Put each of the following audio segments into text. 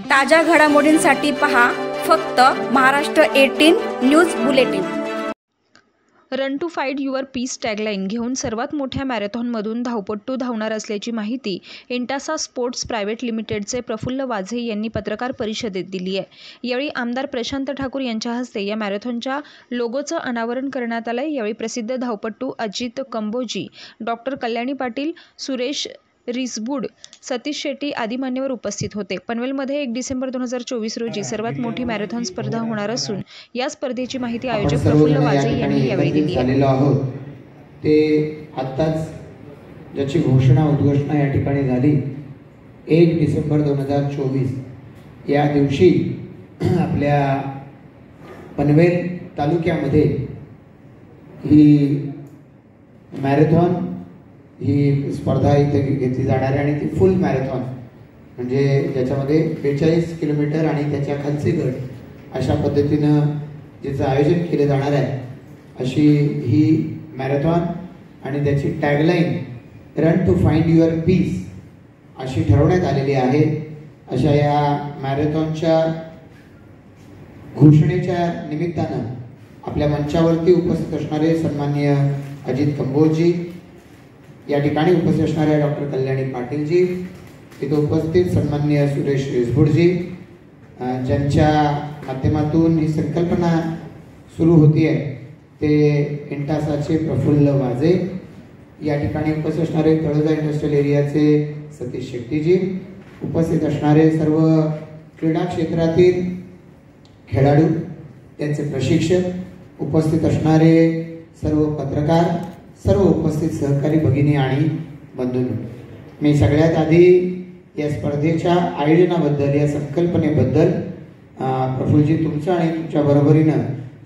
ताज्या घडामोडींसाठी पहा फक्त Maharashtra 18 news bulletin. Run to fight your peace tagline घेऊन सर्वात मोठ्या मॅरेथॉनमधून धावपट्टू धावणार असल्याची माहिती इंटासा स्पोर्ट्स प्रायव्हेट लिमिटेडचे प्रफुल्ल वाझे यांनी पत्रकार परिषदेत दिली आहे। यावेळी आमदार प्रशांत ठाकूर यांच्या हस्ते या मॅरेथॉनच्या लोगोचं अनावरण करण्यात आलं। यावेळी प्रसिद्ध धावपट्टू अजित कंबोजी, डॉक्टर कल्याणी पाटील, सुरेश रिसबूड, सतीश शेट्टी आदी मान्यवर उपस्थित होते। पनवेलमध्ये 1 डिसेंबर 2024 रोजी सर्वात मोठी मॅरेथॉन स्पर्धा होणार असून या स्पर्धेची माहिती आयोजक प्रफुल्ल वाझे यांनी यावेळी दिली आहे। ते आत्ताच ज्याची उद्घोषणा या ठिकाणी झाली 1 डिसेंबर 2024 या दिवशी आपल्या पनवेल तालुक्यामध्ये ही मॅरेथॉन ही स्पर्धा इथे घेतली जाणार आहे आणि ती फुल मॅरेथॉन म्हणजे ज्याच्यामध्ये 42 किलोमीटर आणि त्याच्या खालचे गट अशा पद्धतीनं जिचं आयोजन केले जाणार आहे अशी ही मॅरेथॉन आणि त्याची tagline run to find your peace अशी ठरवण्यात आलेली आहे। अशा या मॅरेथॉनच्या घोषणेच्या निमित्तानं आपल्या मंचावरती उपस्थित असणारे सन्माननीय अजित कंबोजी, या ठिकाणी उपस्थित असणारे डॉक्टर कल्याणी पाटीलजी, इथे उपस्थित सन्माननीय सुरेश रिसबूडजी, ज्यांच्या माध्यमातून ही संकल्पना सुरू होती आहे ते इंटासाचे प्रफुल्ल वाझे, या ठिकाणी उपस्थित असणारे तळोजा इंडस्ट्रियल एरियाचे सतीश शेट्टीजी, उपस्थित असणारे सर्व क्रीडा क्षेत्रातील खेळाडू, त्यांचे प्रशिक्षक, उपस्थित असणारे सर्व पत्रकार, सर्व उपस्थित सहकारी भगिनी आणि बंधूंनो, मी सगळ्यात आधी या स्पर्धेच्या आयोजनाबद्दल, या संकल्पनेबद्दल प्रफुल्लजी तुमचं आणि तुमच्या बरोबरीनं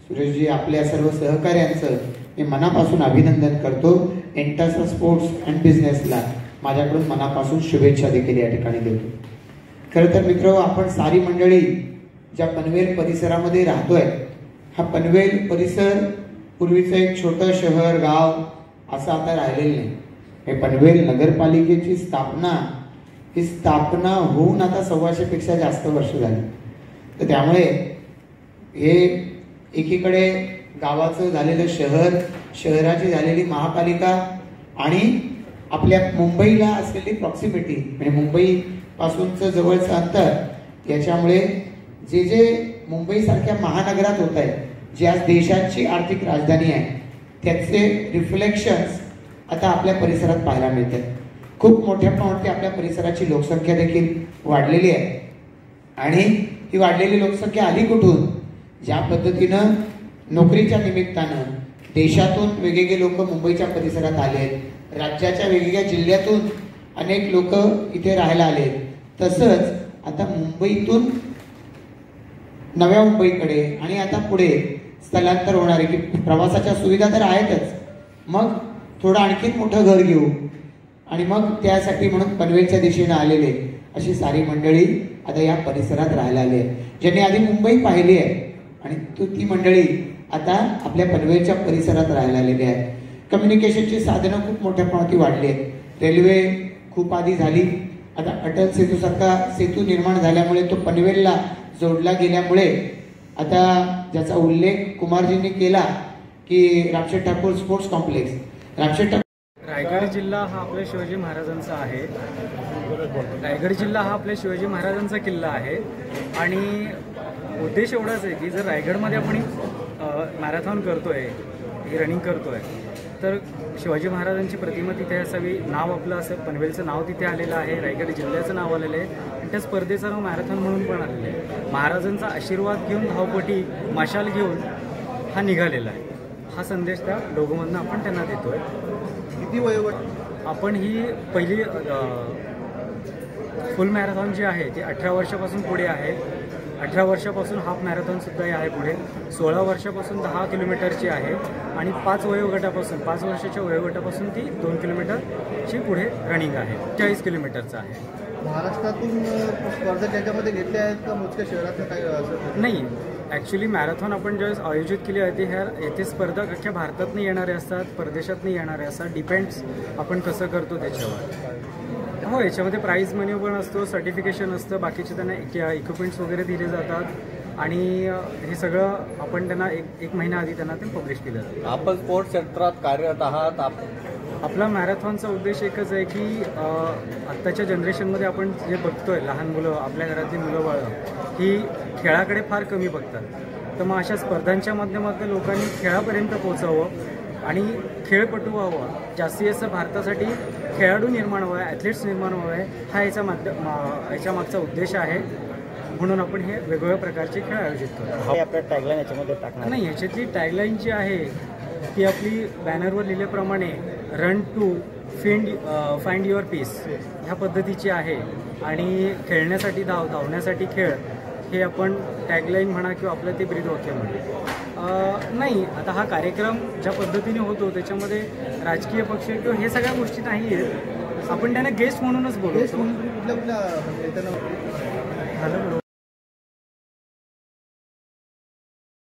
सुरेशजी आपल्या सर्व सहकार्यांचं मी मनापासून अभिनंदन करतो। इंटासा स्पोर्ट्स अँड बिझनेसला माझ्याकडून मनापासून शुभेच्छा देखील या ठिकाणी देतो। खरं तर मित्र, आपण सारी मंडळी ज्या पनवेल परिसरामध्ये राहतोय, हा पनवेल परिसर पूर्वीचं एक छोटं शहर गाव असं आता राहिलेलं नाही। हे पनवेल नगरपालिकेची स्थापना होऊन आता 125 पेक्षा जास्त वर्ष झाली। तर त्यामुळे हे एकीकडे गावाचं झालेलं शहर, शहराची झालेली महापालिका आणि आपल्या मुंबईला असलेली प्रॉक्सिमिटी म्हणजे मुंबई पासूनचं जवळचं अंतर, याच्यामुळे जे जे मुंबई सारख्या महानगरात होत आहे, जी आज देशाची आर्थिक राजधानी आहे, त्याचे रिफ्लेक्शन्स आता आपल्या परिसरात पाहायला मिळतात। खूप मोठ्या प्रमाणात आपल्या परिसराची लोकसंख्या देखील वाढलेली आहे आणि ही वाढलेली लोकसंख्या आली कुठून? ज्या पद्धतीनं नोकरीच्या निमित्तानं देशातून वेगवेगळे लोक मुंबईच्या परिसरात आले, राज्याच्या वेगवेगळ्या जिल्ह्यातून अनेक लोक इथे राहायला आले, तसंच आता मुंबईतून नव्या मुंबईकडे आणि आता पुढे स्थलांतर होणारे की प्रवासाच्या सुविधा तर आहेतच, मग थोडं आणखीन मोठं घर घेऊ आणि मग त्यासाठी म्हणून पनवेलच्या दिशेने आलेले अशी सारी मंडळी आता या परिसरात राहायला आली आहे। ज्यांनी आधी मुंबई पाहिली आहे आणि ती मंडळी आता आपल्या पनवेलच्या परिसरात राहायला आलेली आहे। कम्युनिकेशनची साधनं खूप मोठ्या प्रमाणात वाढली आहेत। रेल्वे खूप आधी झाली, आता अटल सेतू सारखा सेतू निर्माण झाल्यामुळे तो पनवेलला जोडला गेल्यामुळे आता ज्याचा उल्लेख कुमारजींनी केला की रामशेठ ठाकूर स्पोर्ट्स कॉम्प्लेक्स, रायगड जिल्हा हा आपल्या शिवाजी महाराजांचा आहे। रायगड जिल्हा हा आपल्या शिवाजी महाराजांचा किल्ला आहे आणि उद्देश एवढाच आहे की जर रायगडमध्ये आपण मॅरेथॉन करतोय, ही रनिंग करतोय, तर शिवाजी महाराजांची प्रतिमा तिथे असावी, नाव आपलं असं पनवेलचं नाव तिथे आलेलं आहे, रायगड जिल्ह्याचं नाव आलेलं आहे आणि त्या स्पर्धेचं नाव मॅरेथॉन म्हणून पण आलेलं आहे। महाराजांचा आशीर्वाद घेऊन धावपटी मशाल घेऊन हा निघालेला आहे। हा संदेश त्या लोगोमधनं आपण त्यांना देतोय। किती वयोगट? आपण ही पहिली फुल मॅरेथॉन जी आहे ती 18 वर्षापासून पुढे आहे। 18 वर्षापासून हाफ मॅरेथॉन सुद्धा आहे पुढे, 16 वर्षापासून 10 किलोमीटरची आहे आणि 5 वर्षाच्या वयोगटापासून ती 2 किलोमीटरची पुढे रनिंग आहे, 40 किलोमीटरचं आहे। महाराष्ट्रातून स्पर्धा त्याच्यामध्ये घेतल्या आहेत का मोजक्या शहरातलं काही? नाही, ॲक्च्युली मॅरेथॉन आपण ज्यावेळेस आयोजित केली होती येथे स्पर्धक अख्ख्या भारतातून येणारे असतात, परदेशातून येणारे असतात, डिपेंड्स आपण कसं करतो त्याच्यावर। हो, याच्यामध्ये प्राईज मनी पण असतो, सर्टिफिकेशन असतं, बाकीचे त्यांना इक्विपमेंट्स वगैरे दिले जातात आणि हे सगळं आपण त्यांना एक महिना आधी त्यांना ते पब्लिश केलं जातं. आपण स्पोर्ट्स क्षेत्रात कार्यरत आहात. आपला मॅरेथॉनचा उद्देश एकच आहे की आत्ताच्या जनरेशनमध्ये आपण जे बघतोय, लहान मुलं, आपल्या घरातली मुलं बाळं ही खेळाकडे फार कमी बघतात. तर मग अशा स्पर्धांच्या माध्यमातून लोकांनी खेळापर्यंत पोहोचावं आणि खेळपटू व्हावं, जास्तीत जास्त भारतासाठी खेळाडू निर्माण व्हावे, ॲथलीट्स निर्माण व्हावे, हा याच्या मागचा उद्देश आहे. म्हणून आपण हे वेगवेगळ्या प्रकारचे खेळ आयोजित करतो. आपल्या टॅगलाईन याच्यामध्ये टाकणार नाही, याच्यातली टॅगलाईन जी आहे ती आपली बॅनरवर लिहिल्याप्रमाणे run to find your peace ह्या पद्धतीची आहे आणि खेळण्यासाठी धावण्यासाठी खेळ, हे आपण टॅगलाईन म्हणा किंवा आपलं ते ब्रीदवाक्य म्हणा. नाही, आता हा कार्यक्रम ज्या पद्धतीने होतो त्याच्यामध्ये राजकीय पक्ष किंवा हे सगळ्या गोष्टी नाही आहेत. आपण त्यांना गेस्ट म्हणूनच बोलतो. कुठल्या झालं.